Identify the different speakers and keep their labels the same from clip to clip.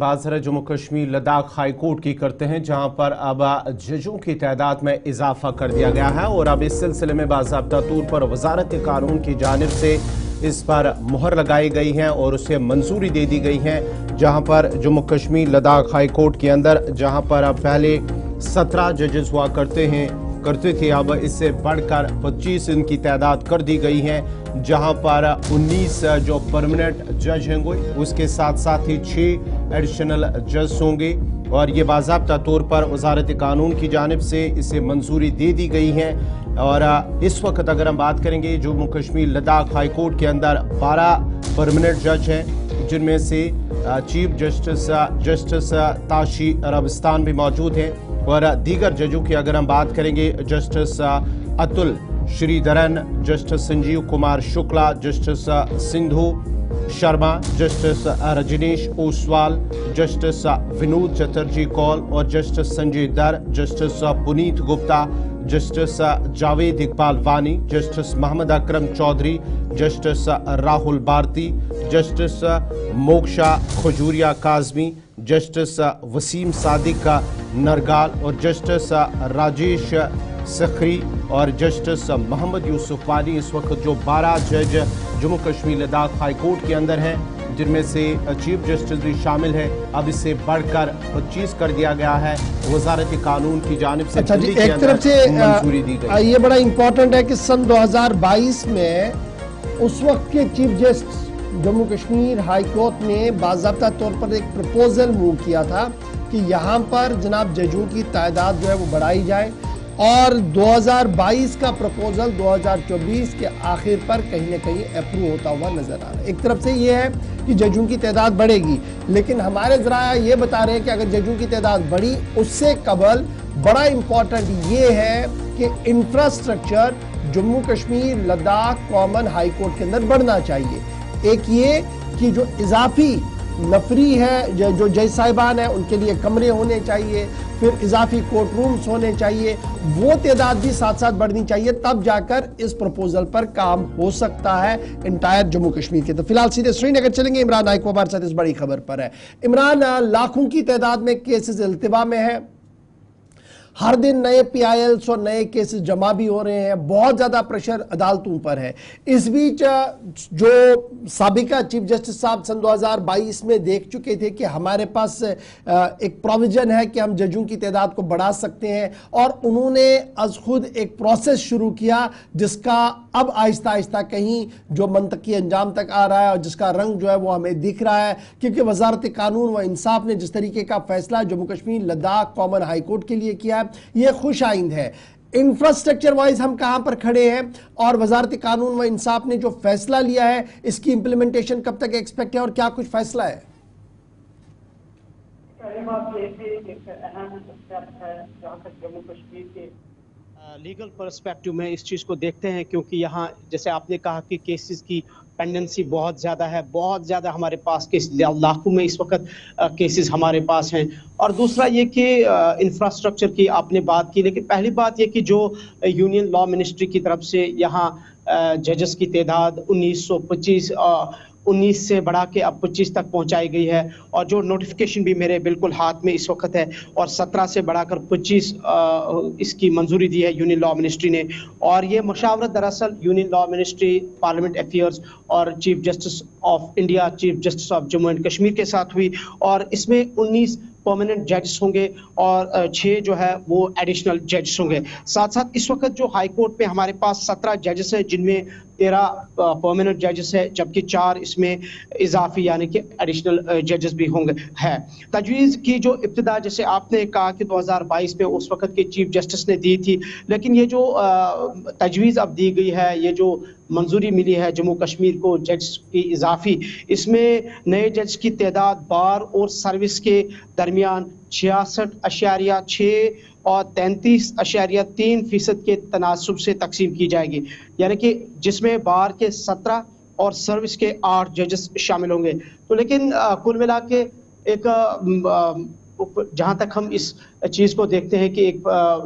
Speaker 1: बात जरा Jammu Kashmir Ladakh high court की करते हैं, जहां पर अब जजों की तादाद में इजाफा कर दिया गया है और अब इस सिलसिले में बाज़ाब्ता तौर पर वजारत कानून की जानिब से इस पर मुहर लगाई गई है और उसे मंजूरी दे दी गई है। जहां पर जम्मू कश्मीर लद्दाख हाई कोर्ट के अंदर जहां पर अब पहले 17 जजेस हुआ करते थे, अब इससे बढ़कर 25 इनकी तादाद कर दी गई है। जहां पर 19 जो परमानेंट जज होंगे, उसके साथ साथ ही 6 एडिशनल जज होंगे और ये बाज़ाब्ता तौर पर वजारत कानून की जानिब से इसे मंजूरी दे दी गई है। और इस वक्त अगर हम बात करेंगे जम्मू कश्मीर लद्दाख हाई कोर्ट के अंदर 12 परमानेंट जज हैं, जिनमें से चीफ जस्टिस ताशी अरबस्तान भी मौजूद हैं और दीगर जजों की अगर हम बात करेंगे justice Atul Sridharan, justice Sanjeev Kumar Shukla, justice Sindhu Sharma, justice Rajnesh Oswal, justice Vinod Chatterji Koul और justice Sanjay Dhar, justice Puneet Gupta, justice Javed Iqbal Wani, justice Mohammad Akram Chowdhary, justice Rahul Bharti, justice Moksha Khajuria Kazmi, justice Wasim Sadiq Nargal और जस्टिस राजेश सखरी और जस्टिस मोहम्मद यूसुफ वानी इस वक्त जो 12 जज जम्मू कश्मीर लद्दाख हाई कोर्ट के अंदर हैं, जिनमें से चीफ जस्टिस भी शामिल है। अब इससे बढ़कर 25 कर दिया गया है वजारत कानून की जानिब से।
Speaker 2: अच्छा जी, एक तरफ से मंजूरी दी गई। ये बड़ा इंपॉर्टेंट है कि सन 2022 में उस वक्त के chief justice Jammu Kashmir high court ने बाज़ाब्ता तौर पर एक प्रपोजल मूव किया था कि यहाँ पर जनाब जजों की तादाद जो है वो बढ़ाई जाए और 2022 का प्रपोजल 2024 के आखिर पर कहीं ना कहीं अप्रूव होता हुआ नजर आ रहा है। एक तरफ से ये है कि जजों की तादाद बढ़ेगी, लेकिन हमारे ज़राया ये बता रहे हैं कि अगर जजों की तादाद बढ़ी, उससे कबल बड़ा इंपॉर्टेंट ये है कि infrastructure Jammu Kashmir Ladakh common high court के अंदर बढ़ना चाहिए। एक ये कि जो इजाफी नफरी है, जो जज साहिबान है, उनके लिए कमरे होने चाहिए, फिर इजाफी कोर्ट रूम्स होने चाहिए, वो तादाद भी साथ साथ बढ़नी चाहिए, तब जाकर इस प्रपोजल पर काम हो सकता है इंटायर जम्मू कश्मीर के। तो फिलहाल सीधे श्रीनगर चलेंगे, इमरान नाइक हमारे साथ इस बड़ी खबर पर है। इमरान, लाखों की तादाद में केसेस इल्तिवा में है, हर दिन नए PILs और नए केसेस जमा भी हो रहे हैं, बहुत ज्यादा प्रेशर अदालतों पर है। इस बीच जो साबिका चीफ जस्टिस साहब सन 2022 में देख चुके थे कि हमारे पास एक प्रोविजन है कि हम जजों की तादाद को बढ़ा सकते हैं, और उन्होंने अज खुद एक प्रोसेस शुरू किया जिसका अब आहिस्ता आहिस्ता कहीं जो मंतकी अंजाम तक आ रहा है और जिसका रंग जो है वो हमें दिख रहा है, क्योंकि वजारत कानून व इंसाफ ने जिस तरीके का फैसला Jammu Kashmir Ladakh common high court के लिए किया है, यह खुश आइंद है। इंफ्रास्ट्रक्चर वाइज हम कहां पर खड़े हैं और वजारत कानून व इंसाफ ने जो फैसला लिया है, इसकी इंप्लीमेंटेशन कब तक एक्सपेक्ट है और क्या कुछ फैसला है?
Speaker 3: पहली बात ये कि एक अहम स्टेप है जहां तक जम्मू कश्मीर के लीगल पर्सपेक्टिव में इस चीज़ को देखते हैं, क्योंकि यहाँ जैसे आपने कहा कि केसेस की पेंडेंसी बहुत ज़्यादा है, बहुत ज़्यादा हमारे पास केस, लाखों में इस वक्त केसेस हमारे पास हैं। और दूसरा ये कि इंफ्रास्ट्रक्चर की आपने बात की, लेकिन पहली बात ये कि जो यूनियन लॉ मिनिस्ट्री की तरफ से यहाँ जजेस की तादाद 19 से बढ़ा के अब 25 तक पहुंचाई गई है, और जो नोटिफिकेशन भी मेरे बिल्कुल हाथ में इस वक्त है, और 17 से बढ़ाकर 25 इसकी मंजूरी दी है यूनियन लॉ मिनिस्ट्री ने। और ये मशावरत दरअसल union law ministry, parliament affairs और chief justice of India, chief justice of Jammu and Kashmir के साथ हुई, और इसमें 19 परमानेंट जजेस होंगे और 6 जो है वो एडिशनल जजेस होंगे। साथ साथ इस वक्त जो हाई कोर्ट पे हमारे पास 17 जजेस हैं, जिनमें 13 परमानेंट जजेस है, जबकि 4 इसमें इजाफी यानी कि एडिशनल जजेस भी होंगे है। तजवीज़ की जो इब्तिदा जैसे आपने कहा कि 2022 में उस वक्त के चीफ जस्टिस ने दी थी, लेकिन ये जो तजवीज़ अब दी गई है, ये जो मंजूरी मिली है जम्मू कश्मीर को जज की इजाफी, इसमें नए जज की तादाद बार और सर्विस के दरमियान 66.6 और 33.3% के तनासुब से तकसीम की जाएगी, यानी कि जिसमें बार के 17 और सर्विस के 8 जजेस शामिल होंगे। तो लेकिन कुल मिला के एक जहाँ तक हम इस चीज़ को देखते हैं कि एक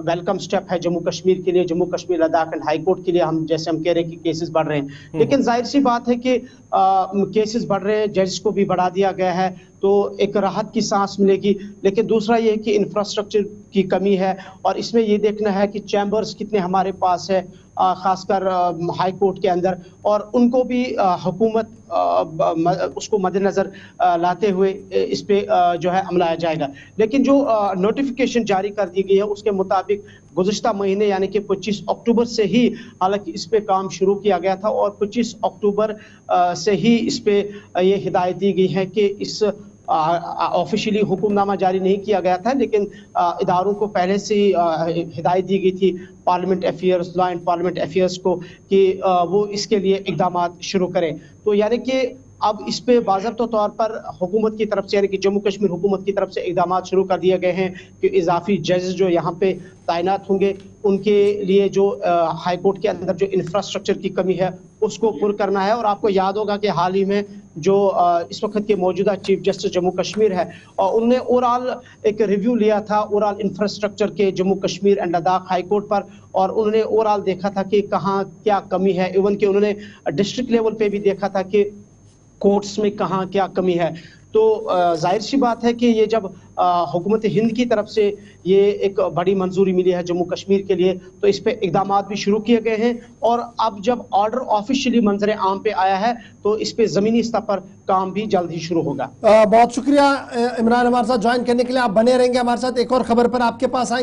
Speaker 3: वेलकम स्टेप है जम्मू कश्मीर के लिए, Jammu Kashmir Ladakh and high court के लिए। हम जैसे हम कह रहे हैं कि केसेस बढ़ रहे हैं, लेकिन जाहिर सी बात है कि केसेस बढ़ रहे हैं, जज को भी बढ़ा दिया गया है, तो एक राहत की सांस मिलेगी। लेकिन दूसरा ये है कि इंफ्रास्ट्रक्चर की कमी है और इसमें ये देखना है कि चैम्बर्स कितने हमारे पास है, खासकर हाई कोर्ट के अंदर, और उनको भी हुकूमत उसको मद्देनजर लाते हुए इस पे जो है अमलाया जाएगा। लेकिन जो नोटिफिकेशन जारी कर दी गई है उसके मुताबिक गुज़िश्ता महीने यानी कि 25 अक्टूबर से ही हालांकि इस पे काम शुरू किया गया था और 25 अक्टूबर से ही इस पे ये हिदायत दी गई है कि इस ऑफिशियली हुक्मनामा जारी नहीं किया गया था, लेकिन इदारों को पहले से ही हिदायत दी गई थी parliament affairs, law and parliament affairs को कि वो इसके लिए इकदाम शुरू करें। तो यानी कि अब इस पे बाज़ाब्ता तौर पर हुकूमत की तरफ से यानी कि जम्मू कश्मीर हुकूमत की तरफ से इकदाम शुरू कर दिए गए हैं कि इजाफी जजेस जो यहाँ पे तैनात होंगे उनके लिए जो हाई कोर्ट के अंदर जो इंफ्रास्ट्रक्चर की कमी है उसको पूरा करना है। और आपको याद होगा कि हाल ही में जो इस वक्त के मौजूदा चीफ जस्टिस जम्मू कश्मीर है और उन्होंने ओवरऑल एक रिव्यू लिया था ओवरऑल इंफ्रास्ट्रक्चर के Jammu Kashmir and Ladakh high court पर, और उन्होंने ओवरऑल देखा था कि कहाँ क्या कमी है। इवन कि उन्होंने डिस्ट्रिक्ट लेवल पे भी देखा था कि कोर्ट्स में कहाँ क्या कमी है। तो जाहिर सी बात है कि ये जब हुकूमत हिंद की तरफ से ये एक बड़ी मंजूरी मिली है जम्मू कश्मीर के लिए, तो इस पे इकदाम भी शुरू किए गए हैं। और अब जब ऑर्डर ऑफिशियली मंजर आम पे आया है तो इस पे जमीनी स्तर पर काम भी जल्द ही शुरू होगा।
Speaker 2: बहुत शुक्रिया इमरान हमारे साथ ज्वाइन करने के लिए। आप बने रहेंगे हमारे साथ, एक और खबर पर आपके पास आएंगे।